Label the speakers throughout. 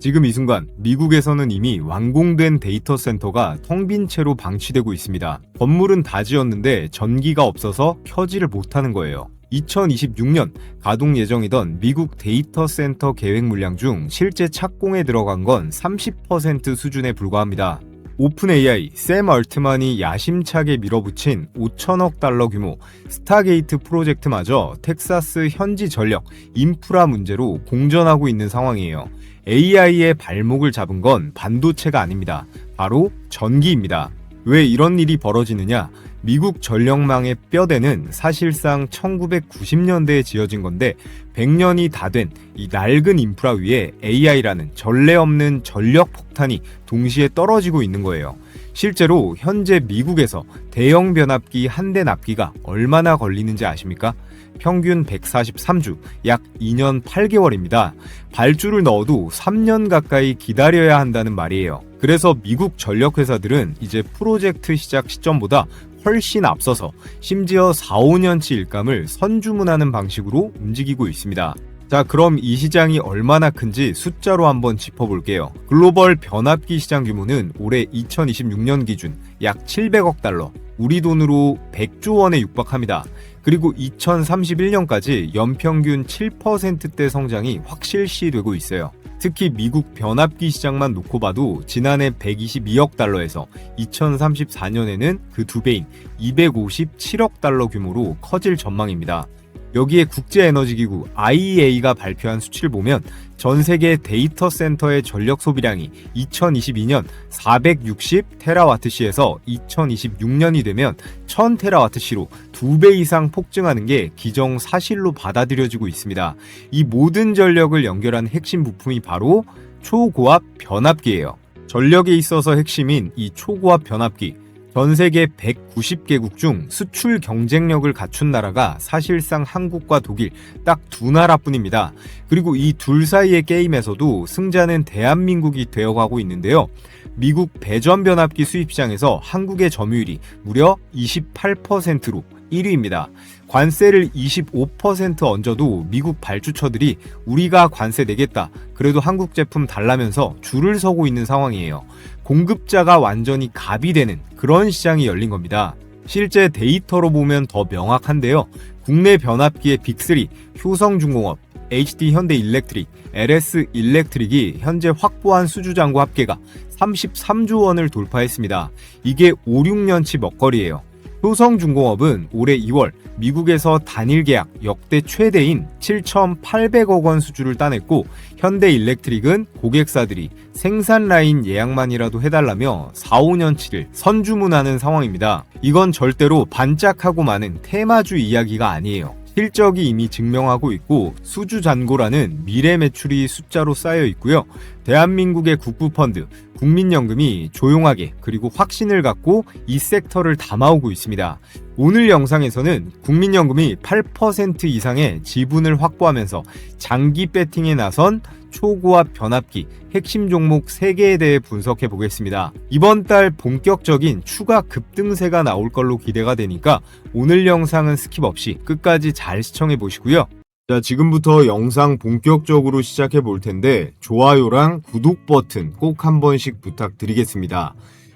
Speaker 1: 지금 이 순간 미국에서는 이미 완공된 데이터 센터가 텅 빈 채로 방치되고 있습니다. 건물은 다 지었는데 전기가 없어서 켜지를 못하는 거예요. 2026년 가동 예정이던 미국 데이터 센터 계획 물량 중 실제 착공에 들어간 건 30% 수준에 불과합니다. 오픈 AI 샘 얼트만이 야심차게 밀어붙인 5천억 달러 규모 스타게이트 프로젝트마저 텍사스 현지 전력, 인프라 문제로 공전하고 있는 상황이에요. AI의 발목을 잡은 건 반도체가 아닙니다. 바로 전기입니다. 왜 이런 일이 벌어지느냐? 미국 전력망의 뼈대는 사실상 1990년대에 지어진 건데 100년이 다 된 이 낡은 인프라 위에 AI라는 전례 없는 전력 폭탄이 동시에 떨어지고 있는 거예요. 실제로 현재 미국에서 대형 변압기 한 대 납기가 얼마나 걸리는지 아십니까? 평균 143주, 약 2년 8개월입니다. 발주를 넣어도 3년 가까이 기다려야 한다는 말이에요. 그래서 미국 전력회사들은 이제 프로젝트 시작 시점보다 훨씬 앞서서 심지어 4, 5년치 일감을 선주문하는 방식으로 움직이고 있습니다. 자, 그럼 이 시장이 얼마나 큰지 숫자로 한번 짚어볼게요. 글로벌 변압기 시장 규모는 올해 2026년 기준 약 700억 달러, 우리 돈으로 100조 원에 육박합니다. 그리고 2031년까지 연평균 7%대 성장이 확실시되고 있어요. 특히 미국 변압기 시장만 놓고 봐도 지난해 122억 달러에서 2034년에는 그 2배인 257억 달러 규모로 커질 전망입니다. 여기에 국제에너지기구 IEA가 발표한 수치를 보면 전 세계 데이터 센터의 전력 소비량이 2022년 460테라와트시에서 2026년이 되면 1000테라와트시로 2배 이상 폭증하는 게 기정사실로 받아들여지고 있습니다. 이 모든 전력을 연결한 핵심 부품이 바로 초고압 변압기예요. 전력에 있어서 핵심인 이 초고압 변압기, 전 세계 190개국 중 수출 경쟁력을 갖춘 나라가 사실상 한국과 독일 딱 두 나라뿐입니다. 그리고 이 둘 사이의 게임에서도 승자는 대한민국이 되어가고 있는데요. 미국 배전 변압기 수입 시장에서 한국의 점유율이 무려 28%로 1위입니다. 관세를 25% 얹어도 미국 발주처들이 우리가 관세 내겠다, 그래도 한국 제품 달라면서 줄을 서고 있는 상황이에요. 공급자가 완전히 갑이 되는 그런 시장이 열린 겁니다. 실제 데이터로 보면 더 명확한데요. 국내 변압기의 빅3, 효성중공업, HD 현대일렉트릭, LS 일렉트릭이 현재 확보한 수주잔고 합계가 33조 원을 돌파했습니다. 이게 5, 6년치 먹거리예요. 효성중공업은 올해 2월 미국에서 단일 계약 역대 최대인 7,800억 원 수주를 따냈고, 현대일렉트릭은 고객사들이 생산 라인 예약만이라도 해달라며 4, 5년치를 선주문하는 상황입니다. 이건 절대로 반짝하고 많은 테마주 이야기가 아니에요. 실적이 이미 증명하고 있고 수주 잔고라는 미래 매출이 숫자로 쌓여 있고요. 대한민국의 국부펀드, 국민연금이 조용하게 그리고 확신을 갖고 이 섹터를 담아오고 있습니다. 오늘 영상에서는 국민연금이 8% 이상의 지분을 확보하면서 장기 배팅에 나선 초고압 변압기 핵심 종목 3개에 대해 분석해 보겠습니다. 이번 달 본격적인 추가 급등세가 나올 걸로 기대가 되니까 오늘 영상은 스킵 없이 끝까지 잘 시청해 보시고요. 자, 지금부터 영상 본격적으로 시작해 볼 텐데 좋아요랑 구독 버튼 꼭 한 번씩 부탁드리겠습니다.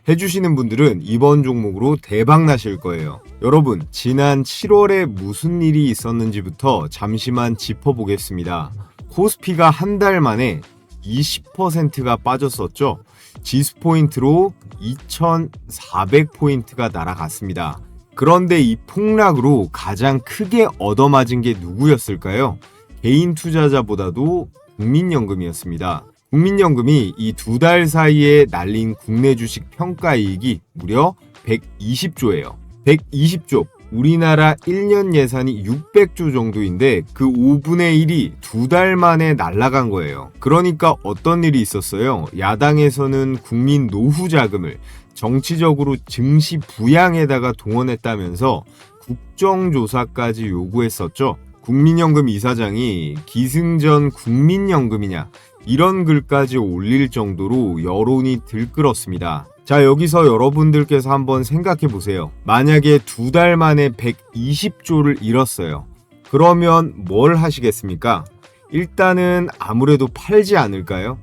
Speaker 1: 해주시는 분들은 이번 종목으로 대박 나실 거예요. 여러분, 지난 7월에 무슨 일이 있었는지부터 잠시만 짚어보겠습니다. 코스피가 한 달 만에 20%가 빠졌었죠. 지수포인트로 2,400포인트가 날아갔습니다. 그런데 이 폭락으로 가장 크게 얻어맞은 게 누구였을까요? 개인 투자자보다도 국민연금이었습니다. 국민연금이 이 2달 사이에 날린 국내 주식 평가이익이 무려 120조예요. 120조. 우리나라 1년 예산이 600조 정도인데 그 5분의 1이 2달 만에 날아간 거예요. 그러니까 어떤 일이 있었어요? 야당에서는 국민 노후 자금을 정치적으로 증시 부양에다가 동원했다면서 국정조사까지 요구했었죠. 국민연금 이사장이 기승전 국민연금이냐, 이런 글까지 올릴 정도로 여론이 들끓었습니다. 자, 여기서 여러분들께서 한번 생각해 보세요. 만약에 2달 만에 120조를 잃었어요. 그러면 뭘 하시겠습니까? 일단은 아무래도 팔지 않을까요?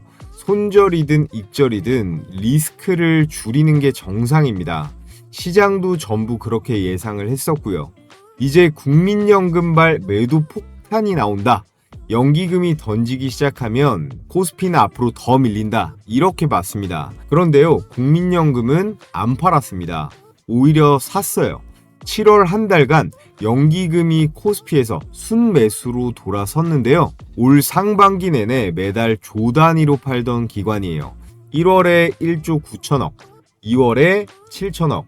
Speaker 1: 손절이든 익절이든 리스크를 줄이는 게 정상입니다. 시장도 전부 그렇게 예상을 했었고요. 이제 국민연금발 매도 폭탄이 나온다. 연기금이 던지기 시작하면 코스피는 앞으로 더 밀린다. 이렇게 봤습니다. 그런데요, 국민연금은 안 팔았습니다. 오히려 샀어요. 7월 한 달간 연기금이 코스피에서 순매수로 돌아섰는데요. 올 상반기 내내 매달 조 단위로 팔던 기관이에요. 1월에 1조 9천억, 2월에 7천억,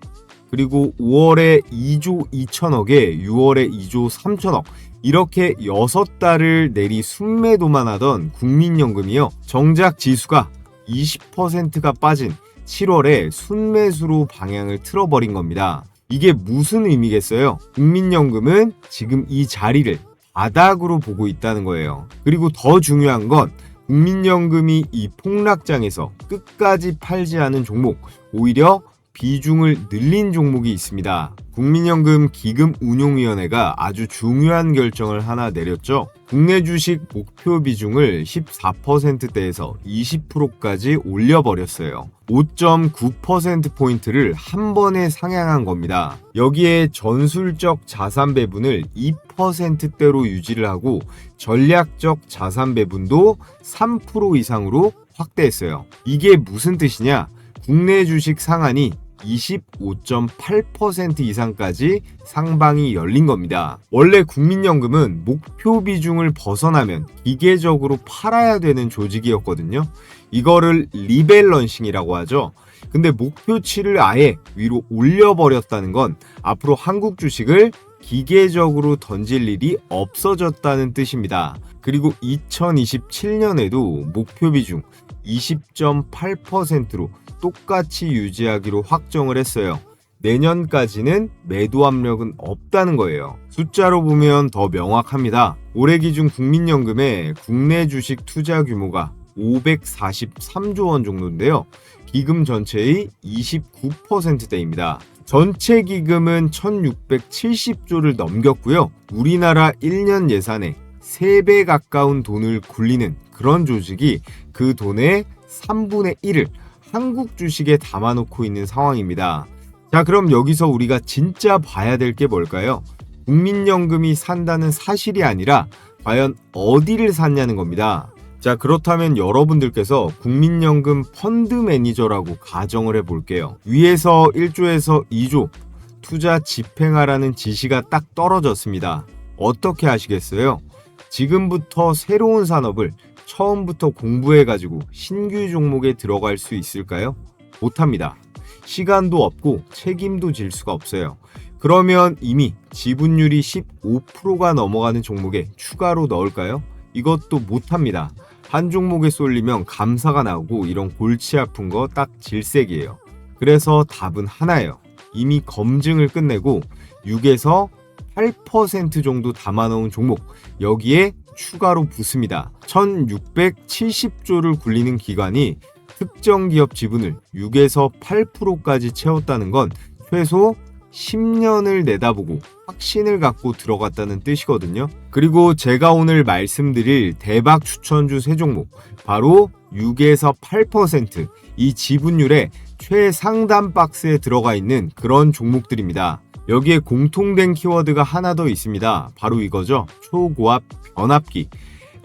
Speaker 1: 그리고 5월에 2조 2천억에 6월에 2조 3천억, 이렇게 6달을 내리 순매도만 하던 국민연금이요. 정작 지수가 20%가 빠진 7월에 순매수로 방향을 틀어버린 겁니다. 이게 무슨 의미겠어요? 국민연금은 지금 이 자리를 바닥으로 보고 있다는 거예요. 그리고 더 중요한 건 국민연금이 이 폭락장에서 끝까지 팔지 않은 종목, 오히려 비중을 늘린 종목이 있습니다. 국민연금 기금운용위원회가 아주 중요한 결정을 하나 내렸죠. 국내 주식 목표 비중을 14%대에서 20%까지 올려버렸어요. 5.9%포인트를 한 번에 상향한 겁니다. 여기에 전술적 자산 배분을 2%대로 유지를 하고 전략적 자산 배분도 3% 이상으로 확대했어요. 이게 무슨 뜻이냐? 국내 주식 상한이 25.8% 이상까지 상방이 열린 겁니다. 원래 국민연금은 목표 비중을 벗어나면 기계적으로 팔아야 되는 조직이었거든요. 이거를 리밸런싱이라고 하죠. 근데 목표치를 아예 위로 올려버렸다는 건 앞으로 한국 주식을 기계적으로 던질 일이 없어졌다는 뜻입니다. 그리고 2027년에도 목표 비중 20.8%로 똑같이 유지하기로 확정을 했어요. 내년까지는 매도 압력은 없다는 거예요. 숫자로 보면 더 명확합니다. 올해 기준 국민연금의 국내 주식 투자 규모가 543조 원 정도인데요. 기금 전체의 29%대입니다. 전체 기금은 1670조를 넘겼고요. 우리나라 1년 예산의 3배 가까운 돈을 굴리는 그런 조직이 그 돈의 3분의 1을 한국 주식에 담아놓고 있는 상황입니다. 자, 그럼 여기서 우리가 진짜 봐야 될 게 뭘까요? 국민연금이 산다는 사실이 아니라 과연 어디를 샀냐는 겁니다. 자, 그렇다면 여러분들께서 국민연금 펀드 매니저라고 가정을 해볼게요. 위에서 1조에서 2조 투자 집행하라는 지시가 딱 떨어졌습니다. 어떻게 하시겠어요? 지금부터 새로운 산업을 처음부터 공부해가지고 신규 종목에 들어갈 수 있을까요? 못합니다. 시간도 없고 책임도 질 수가 없어요. 그러면 이미 지분율이 15%가 넘어가는 종목에 추가로 넣을까요? 이것도 못합니다. 한 종목에 쏠리면 감사가 나오고 이런 골치 아픈 거 딱 질색이에요. 그래서 답은 하나예요. 이미 검증을 끝내고 6에서 8% 정도 담아놓은 종목, 여기에 추가로 붙습니다. 1670조를 굴리는 기관이 특정 기업 지분을 6에서 8%까지 채웠다는 건 최소 10년을 내다보고 확신을 갖고 들어갔다는 뜻이거든요. 그리고 제가 오늘 말씀드릴 대박 추천주 세 종목, 바로 6에서 8% 이 지분율의 최상단 박스에 들어가 있는 그런 종목들입니다. 여기에 공통된 키워드가 하나 더 있습니다. 바로 이거죠. 초고압 변압기.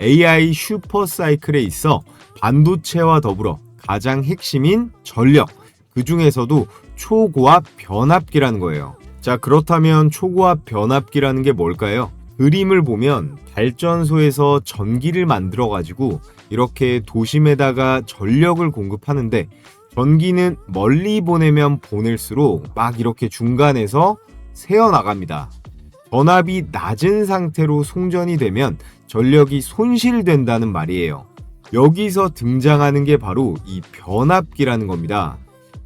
Speaker 1: AI 슈퍼사이클에 있어 반도체와 더불어 가장 핵심인 전력, 그 중에서도 초고압 변압기라는 거예요. 자, 그렇다면 초고압 변압기라는 게 뭘까요? 그림을 보면 발전소에서 전기를 만들어 가지고 이렇게 도심에다가 전력을 공급하는데, 전기는 멀리 보내면 보낼수록 막 이렇게 중간에서 새어나갑니다. 전압이 낮은 상태로 송전이 되면 전력이 손실된다는 말이에요. 여기서 등장하는 게 바로 이 변압기라는 겁니다.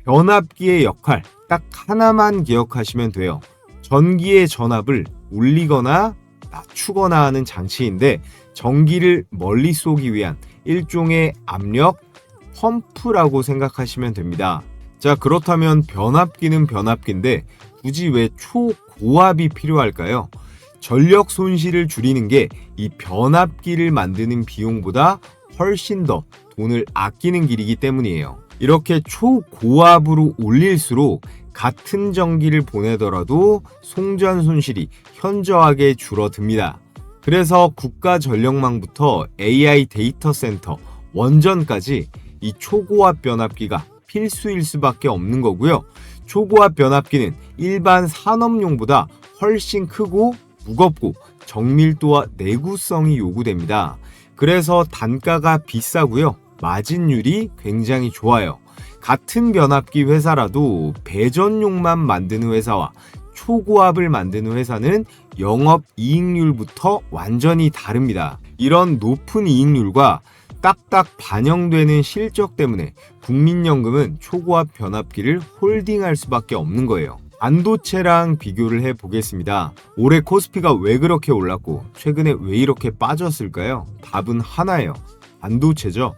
Speaker 1: 변압기의 역할 딱 하나만 기억하시면 돼요. 전기의 전압을 올리거나 낮추거나 하는 장치인데, 전기를 멀리 쏘기 위한 일종의 압력 펌프라고 생각하시면 됩니다. 자, 그렇다면 변압기는 변압기인데 굳이 왜 초고압이 필요할까요? 전력 손실을 줄이는 게 이 변압기를 만드는 비용보다 훨씬 더 돈을 아끼는 길이기 때문이에요. 이렇게 초고압으로 올릴수록 같은 전기를 보내더라도 송전 손실이 현저하게 줄어듭니다. 그래서 국가전력망부터 AI 데이터 센터, 원전까지 이 초고압 변압기가 필수일 수밖에 없는 거고요. 초고압 변압기는 일반 산업용보다 훨씬 크고 무겁고 정밀도와 내구성이 요구됩니다. 그래서 단가가 비싸고요. 마진율이 굉장히 좋아요. 같은 변압기 회사라도 배전용만 만드는 회사와 초고압을 만드는 회사는 영업 이익률부터 완전히 다릅니다. 이런 높은 이익률과 딱딱 반영되는 실적 때문에 국민연금은 초고압 변압기를 홀딩할 수밖에 없는 거예요. 반도체랑 비교를 해보겠습니다. 올해 코스피가 왜 그렇게 올랐고 최근에 왜 이렇게 빠졌을까요? 답은 하나예요. 반도체죠.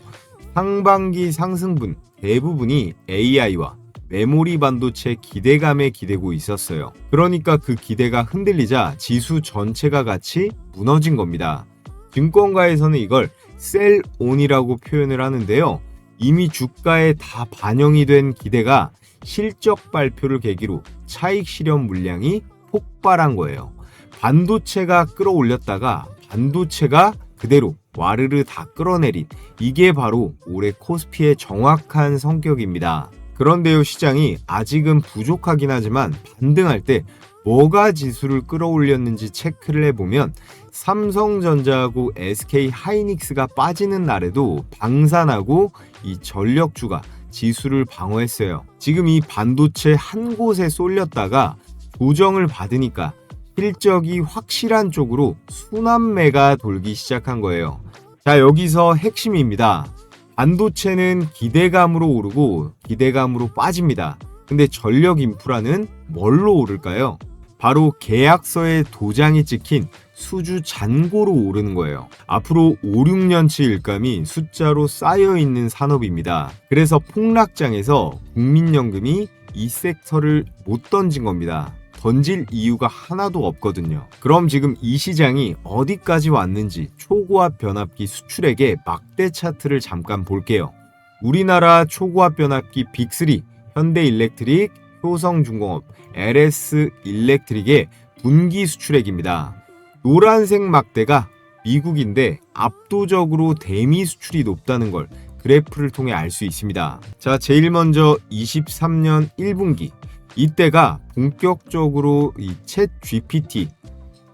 Speaker 1: 상반기 상승분 대부분이 AI와 메모리 반도체 기대감에 기대고 있었어요. 그러니까 그 기대가 흔들리자 지수 전체가 같이 무너진 겁니다. 증권가에서는 이걸 셀온이라고 표현을 하는데요. 이미 주가에 다 반영이 된 기대가 실적 발표를 계기로 차익 실현 물량이 폭발한 거예요. 반도체가 끌어올렸다가 반도체가 그대로 와르르 다 끌어내린, 이게 바로 올해 코스피의 정확한 성격입니다. 그런데요, 시장이 아직은 부족하긴 하지만 반등할 때 뭐가 지수를 끌어올렸는지 체크를 해보면 삼성전자하고 SK 하이닉스가 빠지는 날에도 방산하고 이 전력주가 지수를 방어했어요. 지금 이 반도체 한 곳에 쏠렸다가 조정을 받으니까 실적이 확실한 쪽으로 순환매가 돌기 시작한 거예요. 자, 여기서 핵심입니다. 반도체는 기대감으로 오르고 기대감으로 빠집니다. 근데 전력 인프라는 뭘로 오를까요? 바로 계약서에 도장이 찍힌 수주 잔고로 오르는 거예요. 앞으로 5, 6년치 일감이 숫자로 쌓여있는 산업입니다. 그래서 폭락장에서 국민연금이 이 섹터를 못 던진 겁니다. 던질 이유가 하나도 없거든요. 그럼 지금 이 시장이 어디까지 왔는지 초고압 변압기 수출액의 막대 차트를 잠깐 볼게요. 우리나라 초고압 변압기 빅3, 현대일렉트릭, 효성중공업, LS일렉트릭의 분기 수출액입니다. 노란색 막대가 미국인데 압도적으로 대미 수출이 높다는 걸 그래프를 통해 알 수 있습니다. 자, 제일 먼저 23년 1분기 이때가 본격적으로 이 챗 GPT,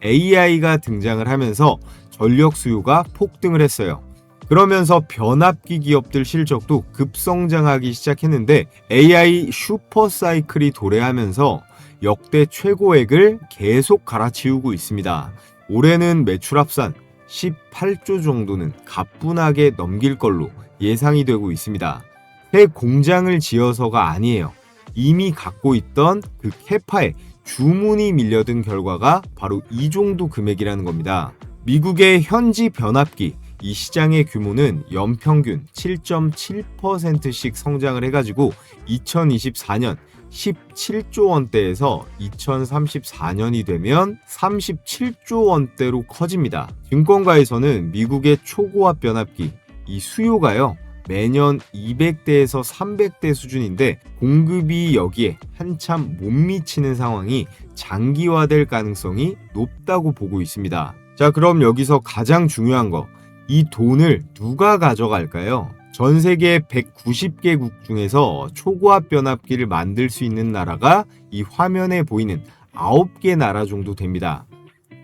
Speaker 1: AI가 등장을 하면서 전력 수요가 폭등을 했어요. 그러면서 변압기 기업들 실적도 급성장하기 시작했는데 AI 슈퍼사이클이 도래하면서 역대 최고액을 계속 갈아치우고 있습니다. 올해는 매출 합산 18조 정도는 가뿐하게 넘길 걸로 예상이 되고 있습니다. 새 공장을 지어서가 아니에요. 이미 갖고 있던 그 캐파에 주문이 밀려든 결과가 바로 이 정도 금액이라는 겁니다. 미국의 현지 변압기 이 시장의 규모는 연평균 7.7%씩 성장을 해가지고 2024년 17조 원대에서 2034년이 되면 37조 원대로 커집니다. 증권가에서는 미국의 초고압 변압기 이 수요가요 매년 200대에서 300대 수준인데 공급이 여기에 한참 못 미치는 상황이 장기화될 가능성이 높다고 보고 있습니다. 자, 그럼 여기서 가장 중요한 거, 이 돈을 누가 가져갈까요? 전 세계 190개국 중에서 초고압 변압기를 만들 수 있는 나라가 이 화면에 보이는 9개 나라 정도 됩니다.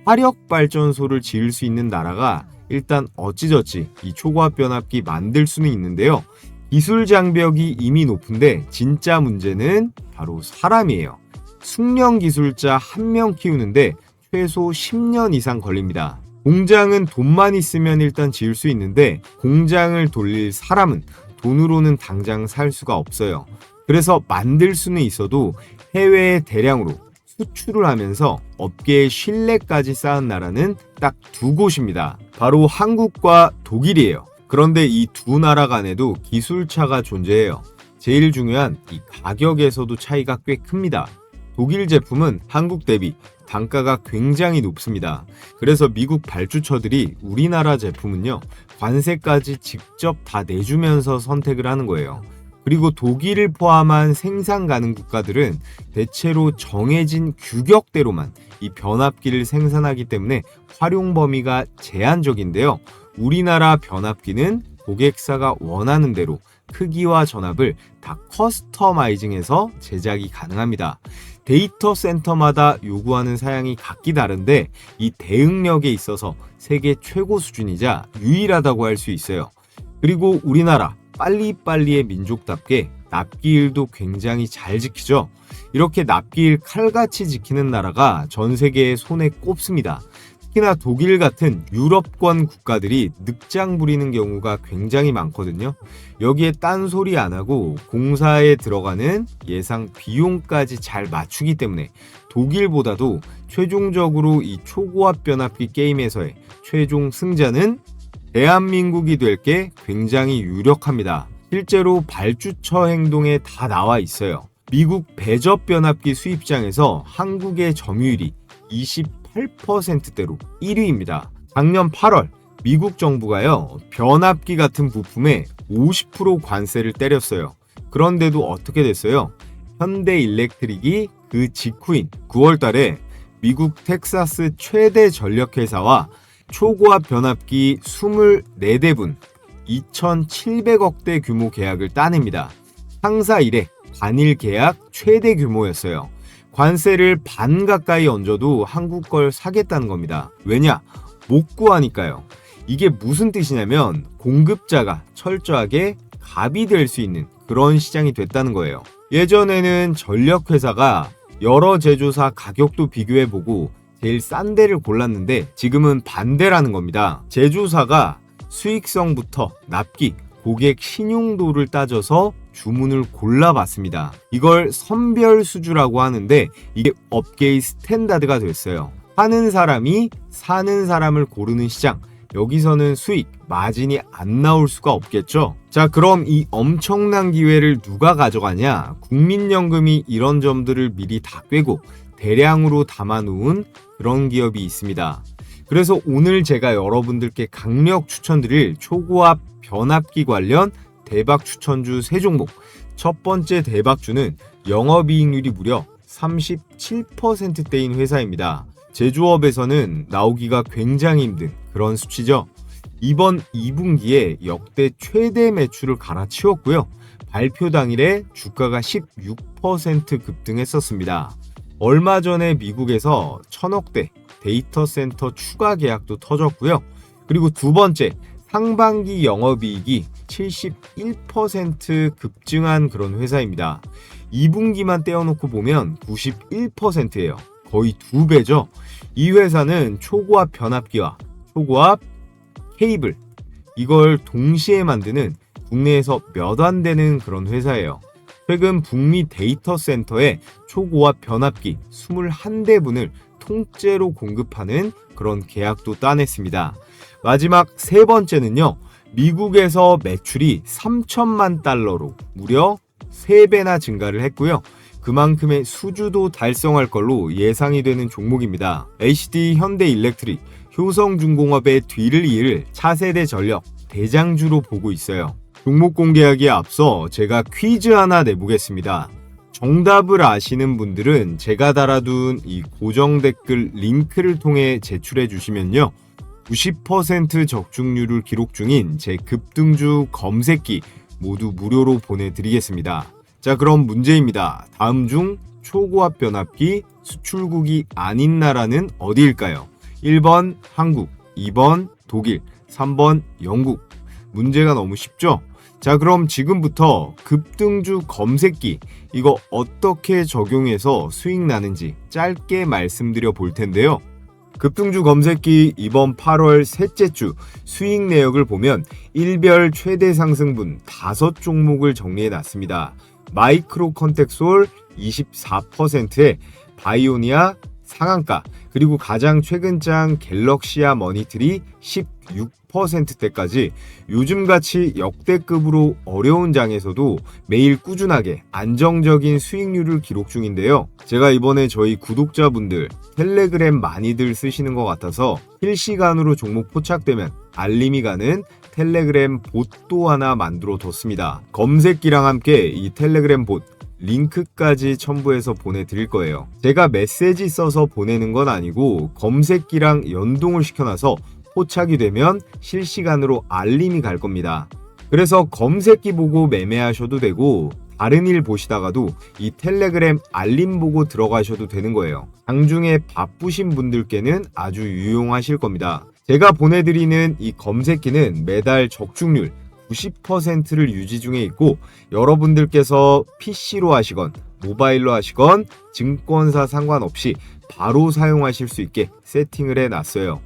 Speaker 1: 화력발전소를 지을 수 있는 나라가 일단 어찌저찌 이 초고압 변압기 만들 수는 있는데요. 기술 장벽이 이미 높은데 진짜 문제는 바로 사람이에요. 숙련 기술자 1명 키우는데 최소 10년 이상 걸립니다. 공장은 돈만 있으면 일단 지을 수 있는데 공장을 돌릴 사람은 돈으로는 당장 살 수가 없어요. 그래서 만들 수는 있어도 해외에 대량으로 수출을 하면서 업계의 신뢰까지 쌓은 나라는 딱 두 곳입니다. 바로 한국과 독일이에요. 그런데 이 두 나라 간에도 기술차가 존재해요. 제일 중요한 이 가격에서도 차이가 꽤 큽니다. 독일 제품은 한국 대비 단가가 굉장히 높습니다. 그래서 미국 발주처들이 우리나라 제품은요, 관세까지 직접 다 내주면서 선택을 하는 거예요. 그리고 독일을 포함한 생산 가능 국가들은 대체로 정해진 규격대로만 이 변압기를 생산하기 때문에 활용 범위가 제한적인데요. 우리나라 변압기는 고객사가 원하는 대로 크기와 전압을 다 커스터마이징해서 제작이 가능합니다. 데이터 센터마다 요구하는 사양이 각기 다른데 이 대응력에 있어서 세계 최고 수준이자 유일하다고 할 수 있어요. 그리고 우리나라 빨리빨리의 민족답게 납기일도 굉장히 잘 지키죠. 이렇게 납기일 칼같이 지키는 나라가 전 세계에 손에 꼽습니다. 특히나 독일 같은 유럽권 국가들이 늑장 부리는 경우가 굉장히 많거든요. 여기에 딴소리 안 하고 공사에 들어가는 예상 비용까지 잘 맞추기 때문에 독일보다도 최종적으로 이 초고압 변압기 게임에서의 최종 승자는 대한민국이 될 게 굉장히 유력합니다. 실제로 발주처 행동에 다 나와 있어요. 미국 배접 변압기 수입장에서 한국의 점유율이 28%대로 1위입니다. 작년 8월 미국 정부가요, 변압기 같은 부품에 50% 관세를 때렸어요. 그런데도 어떻게 됐어요? 현대일렉트릭이 그 직후인 9월 달에 미국 텍사스 최대 전력회사와 초고압 변압기 24대분 2,700억대 규모 계약을 따냅니다. 상사 이래 단일 계약 최대 규모였어요. 관세를 반 가까이 얹어도 한국 걸 사겠다는 겁니다. 왜냐? 못 구하니까요. 이게 무슨 뜻이냐면 공급자가 철저하게 갑이 될 수 있는 그런 시장이 됐다는 거예요. 예전에는 전력회사가 여러 제조사 가격도 비교해보고 제일 싼 데를 골랐는데 지금은 반대라는 겁니다. 제조사가 수익성부터 납기, 고객 신용도를 따져서 주문을 골라봤습니다. 이걸 선별수주라고 하는데 이게 업계의 스탠다드가 됐어요. 하는 사람이 사는 사람을 고르는 시장, 여기서는 수익, 마진이 안 나올 수가 없겠죠. 자, 그럼 이 엄청난 기회를 누가 가져가냐? 국민연금이 이런 점들을 미리 다 꿰고 대량으로 담아놓은 그런 기업이 있습니다. 그래서 오늘 제가 여러분들께 강력 추천드릴 초고압 변압기 관련 대박 추천주 3종목. 첫 번째 대박주는 영업이익률이 무려 37%대인 회사입니다. 제조업에서는 나오기가 굉장히 힘든 그런 수치죠. 이번 2분기에 역대 최대 매출을 갈아치웠고요. 발표 당일에 주가가 16% 급등했었습니다. 얼마 전에 미국에서 1000억대 데이터 센터 추가 계약도 터졌고요. 그리고 두 번째, 상반기 영업이익이 71% 급증한 그런 회사입니다. 2분기만 떼어놓고 보면 91%예요. 거의 2배죠. 이 회사는 초고압 변압기와 초고압 케이블, 이걸 동시에 만드는 국내에서 몇 안 되는 그런 회사예요. 최근 북미 데이터 센터에 초고압 변압기 21대분을 통째로 공급하는 그런 계약도 따냈습니다. 마지막 세 번째는요, 미국에서 매출이 3천만 달러로 무려 3배나 증가를 했고요. 그만큼의 수주도 달성할 걸로 예상이 되는 종목입니다. HD 현대일렉트릭, 효성중공업의 뒤를 이을 차세대 전력 대장주로 보고 있어요. 종목 공개하기에 앞서 제가 퀴즈 하나 내보겠습니다. 정답을 아시는 분들은 제가 달아둔 이 고정 댓글 링크를 통해 제출해 주시면요, 90% 적중률을 기록 중인 제 급등주 검색기 모두 무료로 보내드리겠습니다. 자, 그럼 문제입니다. 다음 중 초고압 변압기 수출국이 아닌 나라는 어디일까요? 1번 한국, 2번 독일, 3번 영국. 문제가 너무 쉽죠? 자, 그럼 지금부터 급등주 검색기 이거 어떻게 적용해서 수익 나는지 짧게 말씀드려 볼 텐데요. 급등주 검색기 이번 8월 셋째 주 수익 내역을 보면 일별 최대 상승분 5종목을 정리해 놨습니다. 마이크로 컨텍솔 24%에 바이오니아 상한가, 그리고 가장 최근 장 갤럭시아 머니터리 16%대까지 요즘같이 역대급으로 어려운 장에서도 매일 꾸준하게 안정적인 수익률을 기록 중인데요. 제가 이번에 저희 구독자분들 텔레그램 많이들 쓰시는 것 같아서 실시간으로 종목 포착되면 알림이 가는 텔레그램 봇도 하나 만들어 뒀습니다. 검색기랑 함께 이 텔레그램 봇 링크까지 첨부해서 보내드릴 거예요. 제가 메시지 써서 보내는 건 아니고 검색기랑 연동을 시켜놔서 포착이 되면 실시간으로 알림이 갈 겁니다. 그래서 검색기 보고 매매하셔도 되고 다른 일 보시다가도 이 텔레그램 알림 보고 들어가셔도 되는 거예요. 장중에 바쁘신 분들께는 아주 유용하실 겁니다. 제가 보내드리는 이 검색기는 매달 적중률 90%를 유지 중에 있고 여러분들께서 PC로 하시건 모바일로 하시건 증권사 상관없이 바로 사용하실 수 있게 세팅을 해놨어요.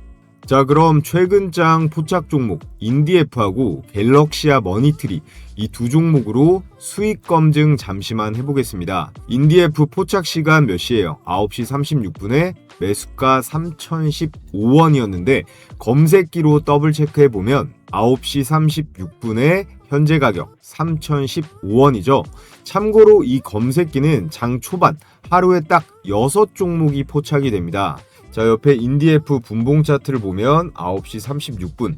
Speaker 1: 자, 그럼 최근장 포착 종목 인디에프하고 갤럭시아 머니트리 이 두 종목으로 수익 검증 잠시만 해보겠습니다. 인디에프 포착 시간 몇 시예요? 9시 36분에 매수가 3015원이었는데 검색기로 더블 체크해보면 9시 36분에 현재 가격 3015원이죠. 참고로 이 검색기는 장 초반 하루에 딱 6종목이 포착이 됩니다. 자, 옆에 인디에프 분봉 차트를 보면 9시 36분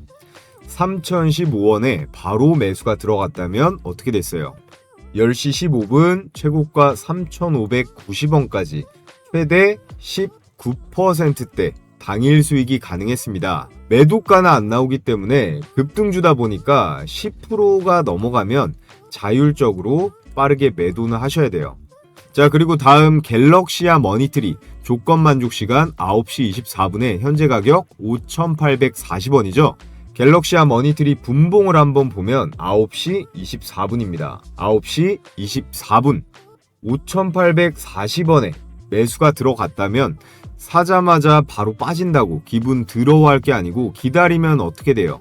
Speaker 1: 3015원에 바로 매수가 들어갔다면 어떻게 됐어요? 10시 15분 최고가 3590원까지 최대 19%대 당일 수익이 가능했습니다. 매도가는 안 나오기 때문에 급등주다 보니까 10%가 넘어가면 자율적으로 빠르게 매도는 하셔야 돼요. 자, 그리고 다음 갤럭시아 머니트리 조건 만족 시간 9시 24분에 현재 가격 5,840원이죠. 갤럭시아 머니트리 분봉을 한번 보면 9시 24분입니다. 9시 24분 5,840원에 매수가 들어갔다면 사자마자 바로 빠진다고 기분 더러워할 게 아니고 기다리면 어떻게 돼요?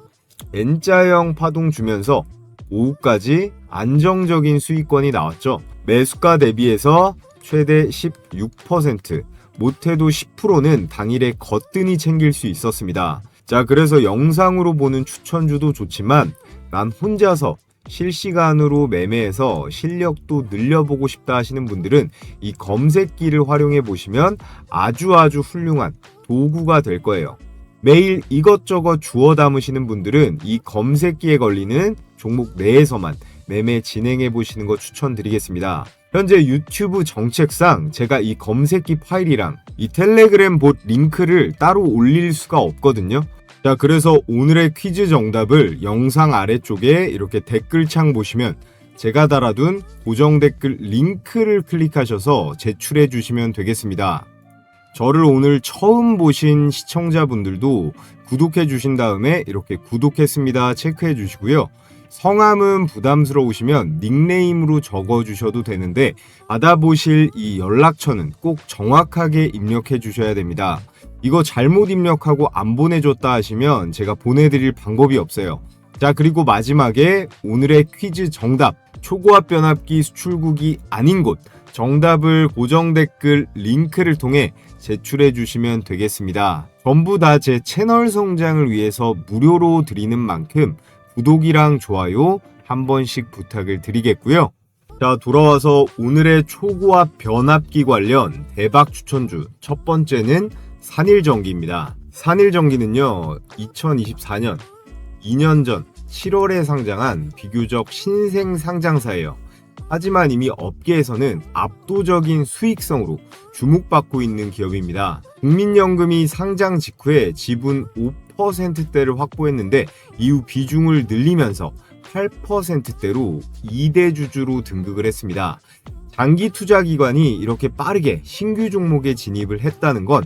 Speaker 1: N자형 파동 주면서 오후까지 안정적인 수익권이 나왔죠. 매수가 대비해서 최대 16%, 못해도 10%는 당일에 거뜬히 챙길 수 있었습니다. 자, 그래서 영상으로 보는 추천주도 좋지만 난 혼자서 실시간으로 매매해서 실력도 늘려보고 싶다 하시는 분들은 이 검색기를 활용해 보시면 아주 훌륭한 도구가 될 거예요. 매일 이것저것 주워 담으시는 분들은 이 검색기에 걸리는 종목 내에서만 매매 진행해 보시는 거 추천드리겠습니다. 현재 유튜브 정책상 제가 이 검색기 파일이랑 이 텔레그램 봇 링크를 따로 올릴 수가 없거든요. 자, 그래서 오늘의 퀴즈 정답을 영상 아래쪽에 이렇게 댓글창 보시면 제가 달아둔 고정 댓글 링크를 클릭하셔서 제출해 주시면 되겠습니다. 저를 오늘 처음 보신 시청자분들도 구독해 주신 다음에 이렇게 구독했습니다 체크해 주시고요. 성함은 부담스러우시면 닉네임으로 적어 주셔도 되는데 받아보실 이 연락처는 꼭 정확하게 입력해 주셔야 됩니다. 이거 잘못 입력하고 안 보내줬다 하시면 제가 보내드릴 방법이 없어요. 자, 그리고 마지막에 오늘의 퀴즈 정답 초고압 변압기 수출국이 아닌 곳 정답을 고정 댓글 링크를 통해 제출해 주시면 되겠습니다. 전부 다 제 채널 성장을 위해서 무료로 드리는 만큼 구독이랑 좋아요 한 번씩 부탁을 드리겠고요. 자, 돌아와서 오늘의 초고압 변압기 관련 대박 추천주 첫 번째는 산일전기입니다. 산일전기는요 2024년 2년 전 7월에 상장한 비교적 신생 상장사예요. 하지만 이미 업계에서는 압도적인 수익성으로 주목받고 있는 기업입니다. 국민연금이 상장 직후에 지분 5%대를 확보했는데 이후 비중을 늘리면서 8%대로 2대 주주로 등극을 했습니다. 장기 투자 기관이 이렇게 빠르게 신규 종목에 진입을 했다는 건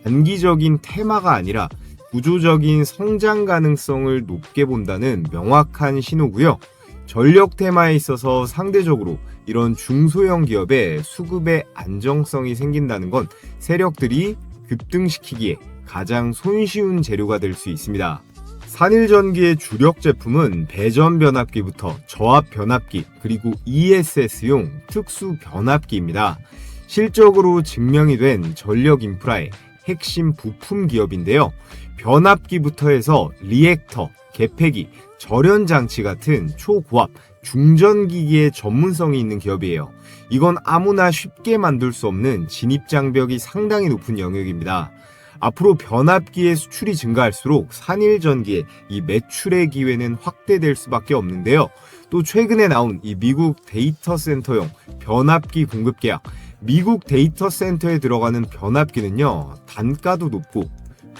Speaker 1: 단기적인 테마가 아니라 구조적인 성장 가능성을 높게 본다는 명확한 신호고요. 전력 테마에 있어서 상대적으로 이런 중소형 기업의 수급의 안정성이 생긴다는 건 세력들이 급등시키기에 가장 손쉬운 재료가 될 수 있습니다. 산일전기의 주력 제품은 배전 변압기부터 저압 변압기 그리고 ESS용 특수 변압기입니다. 실적으로 증명이 된 전력 인프라에 핵심 부품 기업인데요. 변압기부터 해서 리액터, 개폐기, 절연장치 같은 초고압, 중전기기의 전문성이 있는 기업이에요. 이건 아무나 쉽게 만들 수 없는 진입장벽이 상당히 높은 영역입니다. 앞으로 변압기의 수출이 증가할수록 산일전기의 이 매출의 기회는 확대될 수밖에 없는데요. 또 최근에 나온 이 미국 데이터 센터용 변압기 공급 계약, 미국 데이터 센터에 들어가는 변압기는요, 단가도 높고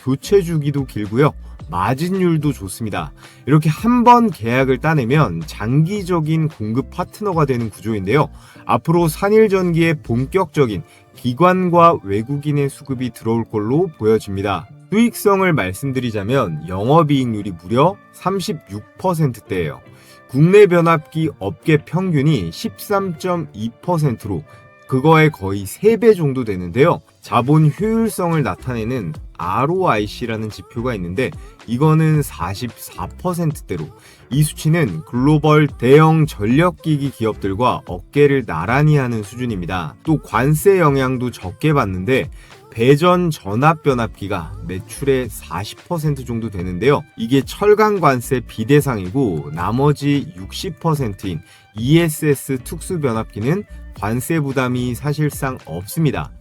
Speaker 1: 교체 주기도 길고요, 마진율도 좋습니다. 이렇게 한 번 계약을 따내면 장기적인 공급 파트너가 되는 구조인데요. 앞으로 산일전기의 본격적인 기관과 외국인의 수급이 들어올 걸로 보여집니다. 수익성을 말씀드리자면 영업이익률이 무려 36%대예요. 국내 변압기 업계 평균이 13.2%로 그거의 거의 3배 정도 되는데요. 자본 효율성을 나타내는 ROIC라는 지표가 있는데 이거는 44%대로, 이 수치는 글로벌 대형 전력기기 기업들과 어깨를 나란히 하는 수준입니다. 또 관세 영향도 적게 받는데 배전 전압 변압기가 매출의 40% 정도 되는데요. 이게 철강 관세 비대상이고 나머지 60%인 ESS 특수 변압기는 관세 부담이 사실상 없습니다.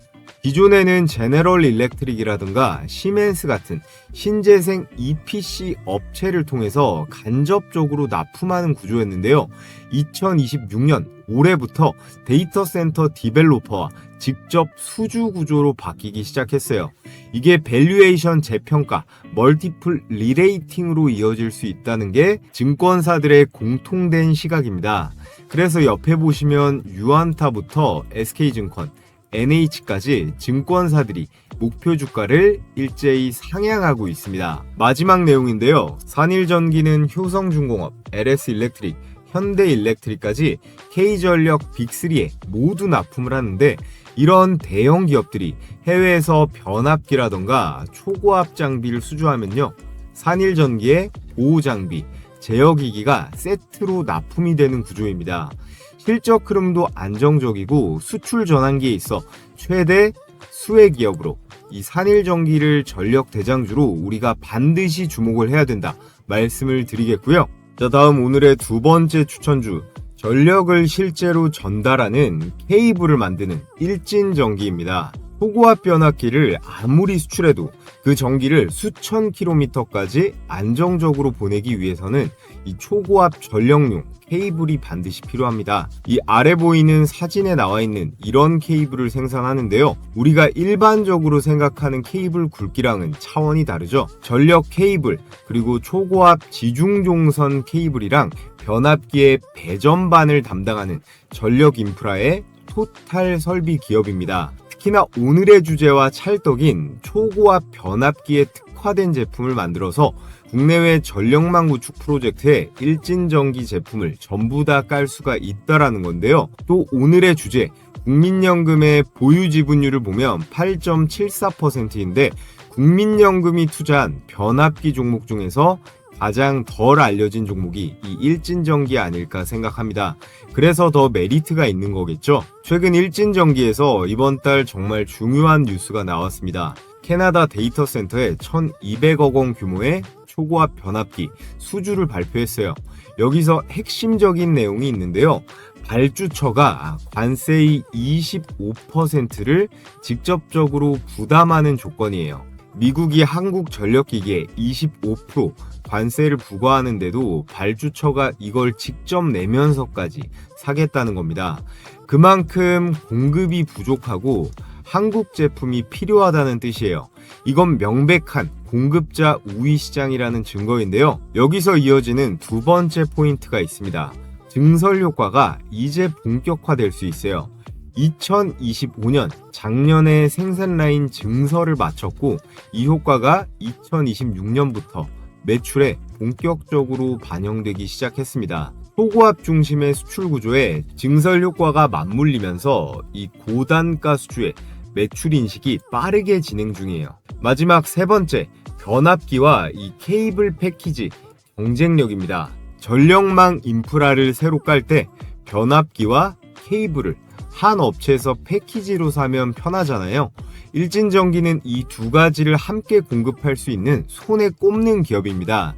Speaker 1: 기존에는 제너럴 일렉트릭이라든가 시멘스 같은 신재생 EPC 업체를 통해서 간접적으로 납품하는 구조였는데요. 2026년 올해부터 데이터 센터 디벨로퍼와 직접 수주 구조로 바뀌기 시작했어요. 이게 밸류에이션 재평가, 멀티플 리레이팅으로 이어질 수 있다는 게 증권사들의 공통된 시각입니다. 그래서 옆에 보시면 유안타부터 SK증권, NH까지 증권사들이 목표 주가를 일제히 상향하고 있습니다. 마지막 내용인데요. 산일전기는 효성중공업, LS일렉트릭, 현대일렉트릭까지 K전력 빅3에 모두 납품을 하는데, 이런 대형 기업들이 해외에서 변압기라던가 초고압 장비를 수주하면요, 산일전기의 보호장비, 제어기기가 세트로 납품이 되는 구조입니다. 실적 흐름도 안정적이고 수출 전환기에 있어 최대 수혜 기업으로 이 산일전기를 전력 대장주로 우리가 반드시 주목을 해야 된다 말씀을 드리겠고요. 자, 다음 오늘의 두 번째 추천주, 전력을 실제로 전달하는 케이블을 만드는 일진전기입니다. 초고압 변압기를 아무리 수출해도 그 전기를 수천 킬로미터까지 안정적으로 보내기 위해서는 이 초고압 전력용 케이블이 반드시 필요합니다. 이 아래 보이는 사진에 나와 있는 이런 케이블을 생산하는데요. 우리가 일반적으로 생각하는 케이블 굵기랑은 차원이 다르죠. 전력 케이블, 그리고 초고압 지중종선 케이블이랑 변압기의 배전반을 담당하는 전력 인프라의 토탈 설비 기업입니다. 특히나 오늘의 주제와 찰떡인 초고압 변압기에 특화된 제품을 만들어서 국내외 전력망 구축 프로젝트에 일진전기 제품을 전부 다 깔 수가 있다라는 건데요. 또 오늘의 주제, 국민연금의 보유 지분율을 보면 8.74%인데 국민연금이 투자한 변압기 종목 중에서 가장 덜 알려진 종목이 이 일진전기 아닐까 생각합니다. 그래서 더 메리트가 있는 거겠죠. 최근 일진전기에서 이번 달 정말 중요한 뉴스가 나왔습니다. 캐나다 데이터 센터에 1200억 원 규모의 초고압 변압기 수주를 발표했어요. 여기서 핵심적인 내용이 있는데요. 발주처가 관세의 25%를 직접적으로 부담하는 조건이에요. 미국이 한국전력기기에 25% 관세를 부과하는데도 발주처가 이걸 직접 내면서까지 사겠다는 겁니다. 그만큼 공급이 부족하고 한국 제품이 필요하다는 뜻이에요. 이건 명백한 공급자 우위 시장이라는 증거인데요. 여기서 이어지는 두 번째 포인트가 있습니다. 증설 효과가 이제 본격화될 수 있어요. 2025년 작년에 생산 라인 증설을 마쳤고 이 효과가 2026년부터 매출에 본격적으로 반영되기 시작했습니다. 초고압 중심의 수출 구조에 증설 효과가 맞물리면서 이 고단가 수주의 매출 인식이 빠르게 진행 중이에요. 마지막 세 번째, 변압기와 이 케이블 패키지 경쟁력입니다. 전력망 인프라를 새로 깔 때 변압기와 케이블을 한 업체에서 패키지로 사면 편하잖아요. 일진전기는 이 두 가지를 함께 공급할 수 있는 손에 꼽는 기업입니다.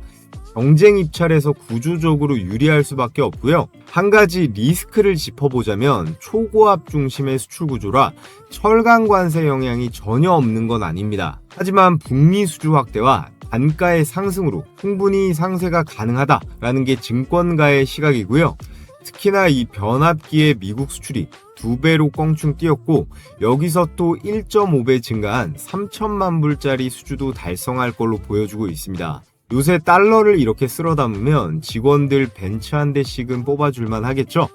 Speaker 1: 경쟁 입찰에서 구조적으로 유리할 수밖에 없고요. 한 가지 리스크를 짚어보자면 초고압 중심의 수출 구조라 철강 관세 영향이 전혀 없는 건 아닙니다. 하지만 북미 수주 확대와 단가의 상승으로 충분히 상쇄가 가능하다라는 게 증권가의 시각이고요. 특히나 이 변압기의 미국 수출이 2배로 껑충 뛰었고 여기서 또 1.5배 증가한 3천만 불짜리 수주도 달성할 걸로 보여주고 있습니다. 요새 달러를 이렇게 쓸어 담으면 직원들 벤츠 한 대씩은 뽑아줄만 하겠죠?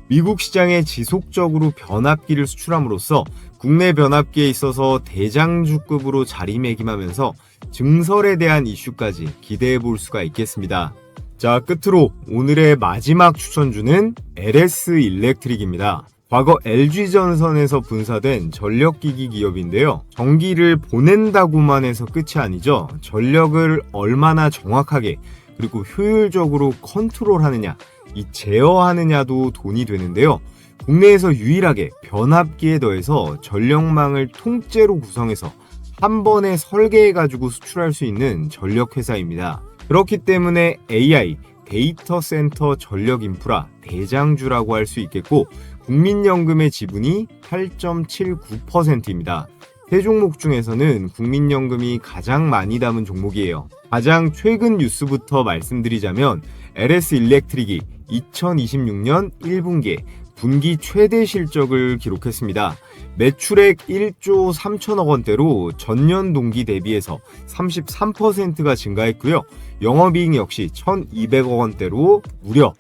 Speaker 1: 미국 시장에 지속적으로 변압기를 수출함으로써 국내 변압기에 있어서 대장주급으로 자리매김하면서 증설에 대한 이슈까지 기대해 볼 수가 있겠습니다. 자, 끝으로 오늘의 마지막 추천주는 LS 일렉트릭입니다. 과거 LG전선에서 분사된 전력기기 기업인데요. 전기를 보낸다고만 해서 끝이 아니죠. 전력을 얼마나 정확하게 그리고 효율적으로 컨트롤하느냐, 이 제어하느냐도 돈이 되는데요. 국내에서 유일하게 변압기에 더해서 전력망을 통째로 구성해서 한 번에 설계해가지고 수출할 수 있는 전력회사입니다. 그렇기 때문에 AI, 데이터 센터 전력 인프라 대장주라고 할 수 있겠고 국민연금의 지분이 8.79%입니다. 세 종목 중에서는 국민연금이 가장 많이 담은 종목이에요. 가장 최근 뉴스부터 말씀드리자면 LS 일렉트릭이 2026년 1분기에 분기 최대 실적을 기록했습니다. 매출액 1조 3천억 원대로 전년 동기 대비해서 33%가 증가했고요. 영업이익 역시 1,200억 원대로 무려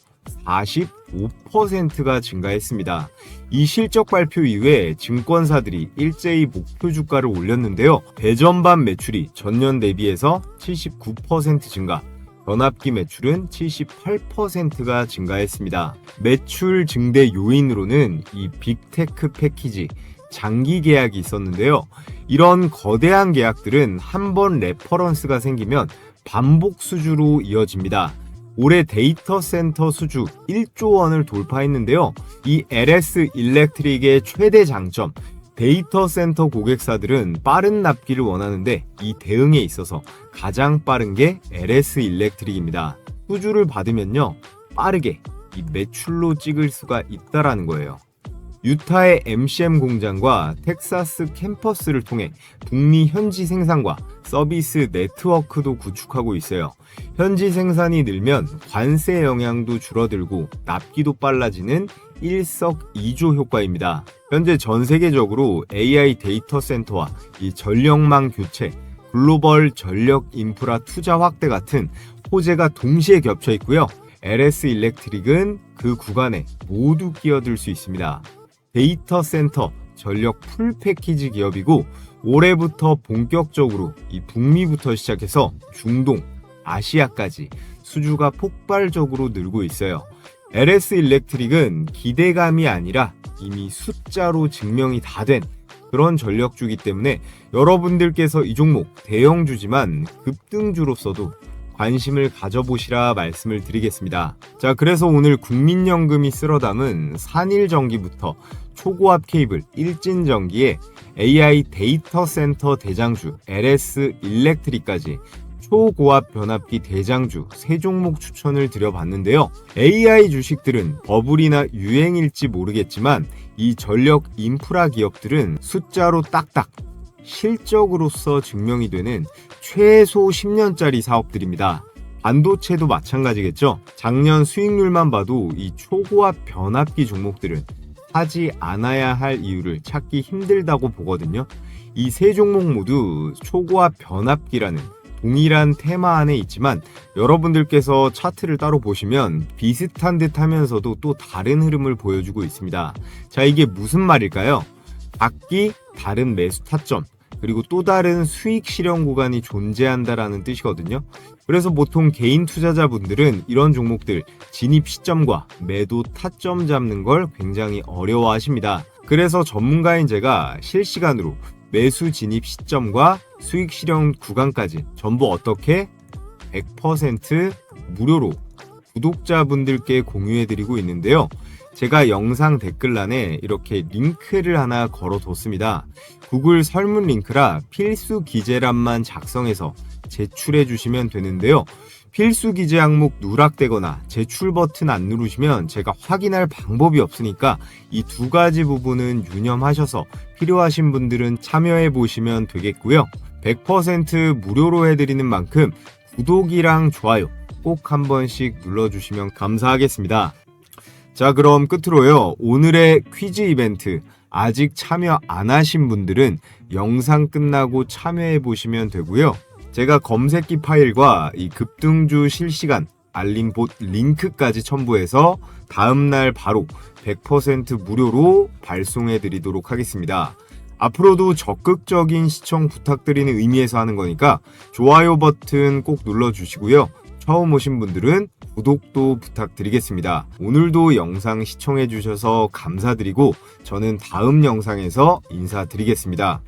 Speaker 1: 45%가 증가했습니다. 이 실적 발표 이후에 증권사들이 일제히 목표 주가를 올렸는데요. 배전반 매출이 전년 대비해서 79% 증가, 변압기 매출은 78%가 증가했습니다. 매출 증대 요인으로는 이 빅테크 패키지, 장기 계약이 있었는데요. 이런 거대한 계약들은 한 번 레퍼런스가 생기면 반복 수주로 이어집니다. 올해 데이터 센터 수주 1조 원을 돌파했는데요. 이 LS 일렉트릭의 최대 장점, 데이터 센터 고객사들은 빠른 납기를 원하는데 이 대응에 있어서 가장 빠른 게 LS 일렉트릭입니다. 수주를 받으면요, 빠르게 이 매출로 찍을 수가 있다라는 거예요. 유타의 MCM 공장과 텍사스 캠퍼스를 통해 북미 현지 생산과 서비스 네트워크도 구축하고 있어요. 현지 생산이 늘면 관세 영향도 줄어들고 납기도 빨라지는 일석이조 효과입니다. 현재 전 세계적으로 AI 데이터 센터와 이 전력망 교체, 글로벌 전력 인프라 투자 확대 같은 호재가 동시에 겹쳐 있고요. LS 일렉트릭은 그 구간에 모두 끼어들 수 있습니다. 데이터 센터 전력 풀 패키지 기업이고 올해부터 본격적으로 이 북미부터 시작해서 중동, 아시아까지 수주가 폭발적으로 늘고 있어요. LS 일렉트릭은 기대감이 아니라 이미 숫자로 증명이 다 된 그런 전력주기 때문에 여러분들께서 이 종목 대형주지만 급등주로서도 관심을 가져보시라 말씀을 드리겠습니다. 자, 그래서 오늘 국민연금이 쓸어 담은 산일전기부터 초고압 케이블 일진전기에 AI 데이터 센터 대장주 LS 일렉트릭까지 초고압 변압기 대장주 세 종목 추천을 드려봤는데요. AI 주식들은 버블이나 유행일지 모르겠지만 이 전력 인프라 기업들은 숫자로 딱딱 실적으로서 증명이 되는 최소 10년짜리 사업들입니다. 반도체도 마찬가지겠죠. 작년 수익률만 봐도 이 초고압 변압기 종목들은 하지 않아야 할 이유를 찾기 힘들다고 보거든요. 이 세 종목 모두 초고압 변압기라는 동일한 테마 안에 있지만 여러분들께서 차트를 따로 보시면 비슷한 듯 하면서도 또 다른 흐름을 보여주고 있습니다. 자, 이게 무슨 말일까요? 각기 다른 매수 타점, 그리고 또 다른 수익 실현 구간이 존재한다라는 뜻이거든요. 그래서 보통 개인 투자자분들은 이런 종목들 진입 시점과 매도 타점 잡는 걸 굉장히 어려워하십니다. 그래서 전문가인 제가 실시간으로 매수 진입 시점과 수익 실현 구간까지 전부 어떻게 100% 무료로 구독자분들께 공유해드리고 있는데요. 제가 영상 댓글란에 이렇게 링크를 하나 걸어뒀습니다. 구글 설문 링크라 필수 기재란만 작성해서 제출해 주시면 되는데요. 필수 기재 항목 누락되거나 제출 버튼 안 누르시면 제가 확인할 방법이 없으니까 이 두 가지 부분은 유념하셔서 필요하신 분들은 참여해 보시면 되겠고요. 100% 무료로 해드리는 만큼 구독이랑 좋아요 꼭 한 번씩 눌러주시면 감사하겠습니다. 자, 그럼 끝으로요. 오늘의 퀴즈 이벤트 아직 참여 안 하신 분들은 영상 끝나고 참여해 보시면 되고요. 제가 검색기 파일과 이 급등주 실시간 알림봇 링크까지 첨부해서 다음날 바로 100% 무료로 발송해 드리도록 하겠습니다. 앞으로도 적극적인 시청 부탁드리는 의미에서 하는 거니까 좋아요 버튼 꼭 눌러주시고요. 처음 오신 분들은 구독도 부탁드리겠습니다. 오늘도 영상 시청해 주셔서 감사드리고 저는 다음 영상에서 인사드리겠습니다.